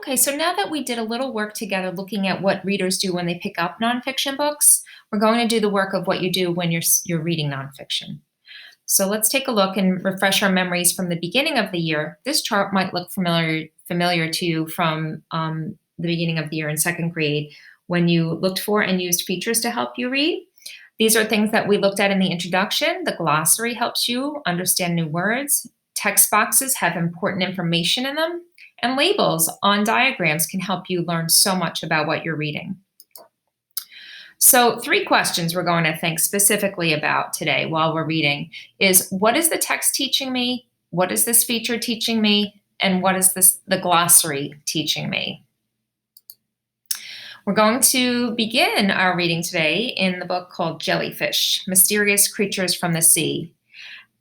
Okay, so now that we did a little work together looking at what readers do when they pick up nonfiction books, we're going to do the work of what you do when you're reading nonfiction. So let's take a look and refresh our memories from the beginning of the year. This chart might look familiar to you from the beginning of the year in second grade when you looked for and used features to help you read. These are things that we looked at in the introduction. The glossary helps you understand new words. Text boxes have important information in them. And labels on diagrams can help you learn so much about what you're reading. So 3 questions we're going to think specifically about today while we're reading is, what is the text teaching me? What is this feature teaching me? And what is the glossary teaching me? We're going to begin our reading today in the book called Jellyfish, Mysterious Creatures from the Sea.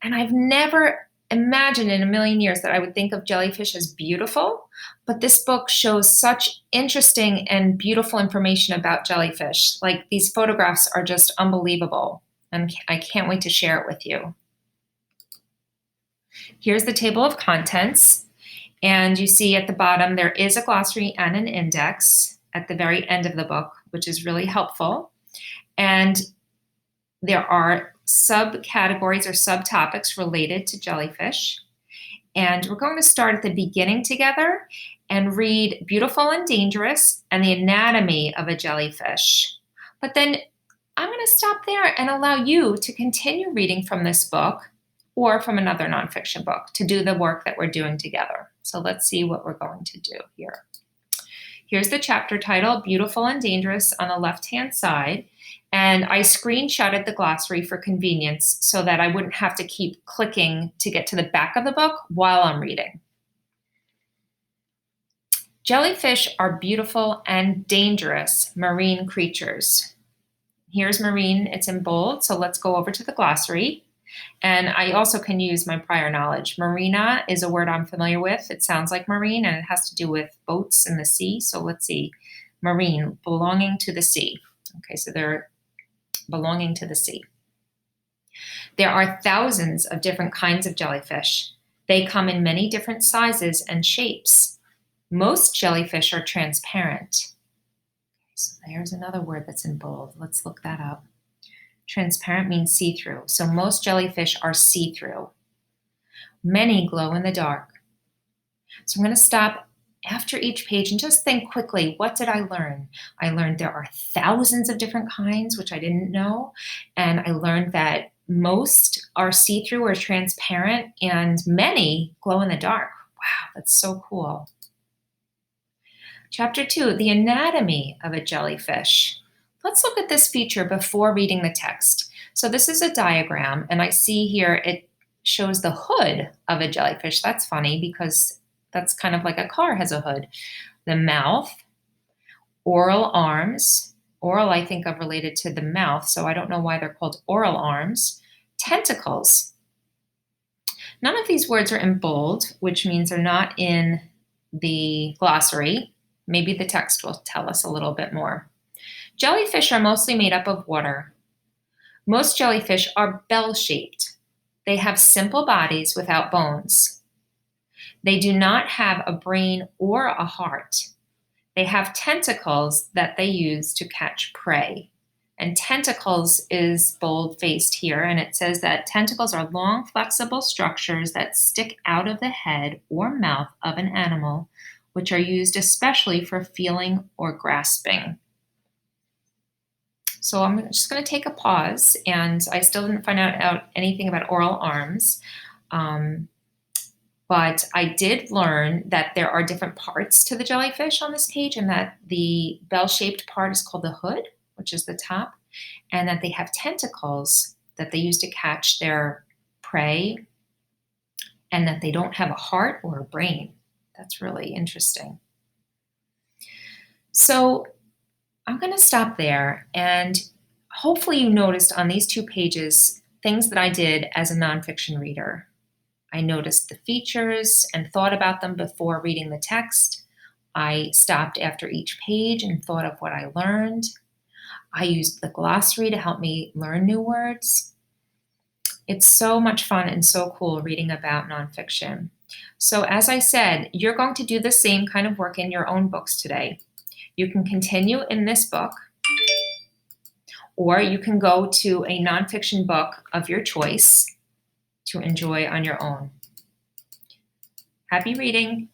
And I've never imagined in a million years that I would think of jellyfish as beautiful, but this book shows such interesting and beautiful information about jellyfish. Like, these photographs are just unbelievable, and I can't wait to share it with you. Here's the table of contents, and you see at the bottom there is a glossary and an index at the very end of the book, which is really helpful. And there are subcategories or subtopics related to jellyfish. And we're going to start at the beginning together and read Beautiful and Dangerous and the Anatomy of a Jellyfish. But then I'm going to stop there and allow you to continue reading from this book or from another nonfiction book to do the work that we're doing together. So let's see what we're going to do here. Here's the chapter title, Beautiful and Dangerous, on the left-hand side. And I screenshotted the glossary for convenience so that I wouldn't have to keep clicking to get to the back of the book while I'm reading. Jellyfish are beautiful and dangerous marine creatures. Here's marine, it's in bold, so let's go over to the glossary. And I also can use my prior knowledge. Marina is a word I'm familiar with. It sounds like marine, and it has to do with boats in the sea. So let's see, marine, belonging to the sea. Okay, so they're belonging to the sea. There are thousands of different kinds of jellyfish. They come in many different sizes and shapes. Most jellyfish are transparent. So there's another word that's in bold. Let's look that up. Transparent means see-through. So most jellyfish are see-through. Many glow in the dark. So I'm going to stop after each page and just think quickly, what did I learn? I learned there are thousands of different kinds, which I didn't know. And I learned that most are see-through or transparent, and many glow in the dark. Wow, that's so cool. Chapter 2, the anatomy of a jellyfish. Let's look at this feature before reading the text. So this is a diagram, and I see here it shows the hood of a jellyfish. That's funny because that's kind of like a car has a hood. The mouth, oral arms. Oral I think of related to the mouth, so I don't know why they're called oral arms. Tentacles. None of these words are in bold, which means they're not in the glossary. Maybe the text will tell us a little bit more. Jellyfish are mostly made up of water. Most jellyfish are bell-shaped. They have simple bodies without bones. They do not have a brain or a heart. They have tentacles that they use to catch prey. And tentacles is bold-faced here, and it says that tentacles are long, flexible structures that stick out of the head or mouth of an animal, which are used especially for feeling or grasping. So I'm just going to take a pause, and I still didn't find out anything about oral arms. But I did learn that there are different parts to the jellyfish on this page, and that the bell-shaped part is called the hood, which is the top, and that they have tentacles that they use to catch their prey, and that they don't have a heart or a brain. That's really interesting. So I'm going to stop there, and hopefully you noticed on these 2 pages things that I did as a nonfiction reader. I noticed the features and thought about them before reading the text. I stopped after each page and thought of what I learned. I used the glossary to help me learn new words. It's so much fun and so cool reading about nonfiction. So as I said, you're going to do the same kind of work in your own books today. You can continue in this book, or you can go to a nonfiction book of your choice to enjoy on your own. Happy reading!